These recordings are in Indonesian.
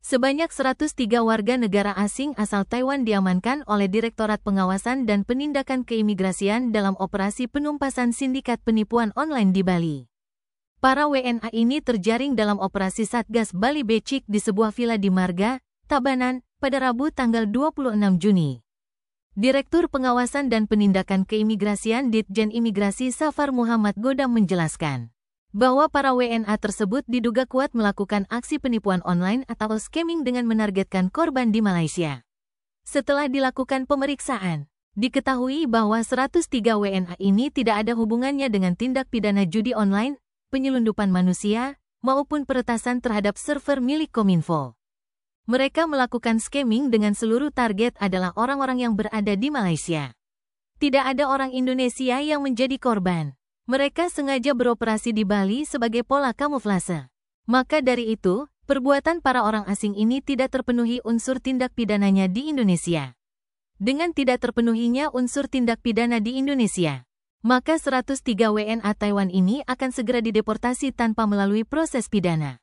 Sebanyak 103 warga negara asing asal Taiwan diamankan oleh Direktorat Pengawasan dan Penindakan Keimigrasian dalam operasi penumpasan sindikat penipuan online di Bali. Para WNA ini terjaring dalam operasi Satgas Bali Becik di sebuah villa di Marga, Tabanan, pada Rabu tanggal 26 Juni. Direktur Pengawasan dan Penindakan Keimigrasian Ditjen Imigrasi Safar Muhammad Godam menjelaskan bahwa para WNA tersebut diduga kuat melakukan aksi penipuan online atau scamming dengan menargetkan korban di Malaysia. Setelah dilakukan pemeriksaan, diketahui bahwa 103 WNA ini tidak ada hubungannya dengan tindak pidana judi online, penyelundupan manusia, maupun peretasan terhadap server milik Kominfo. Mereka melakukan scamming dengan seluruh target adalah orang-orang yang berada di Malaysia. Tidak ada orang Indonesia yang menjadi korban. Mereka sengaja beroperasi di Bali sebagai pola kamuflase. Maka dari itu, perbuatan para orang asing ini tidak terpenuhi unsur tindak pidananya di Indonesia. Dengan tidak terpenuhinya unsur tindak pidana di Indonesia, maka 103 WNA Taiwan ini akan segera dideportasi tanpa melalui proses pidana.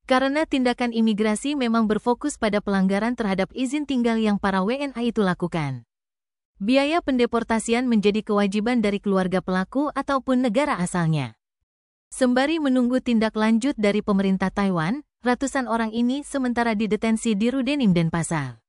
Karena tindakan imigrasi memang berfokus pada pelanggaran terhadap izin tinggal yang para WNA itu lakukan. Biaya pendeportasian menjadi kewajiban dari keluarga pelaku ataupun negara asalnya. Sembari menunggu tindak lanjut dari pemerintah Taiwan, ratusan orang ini sementara didetensi di Rudenim Denpasar.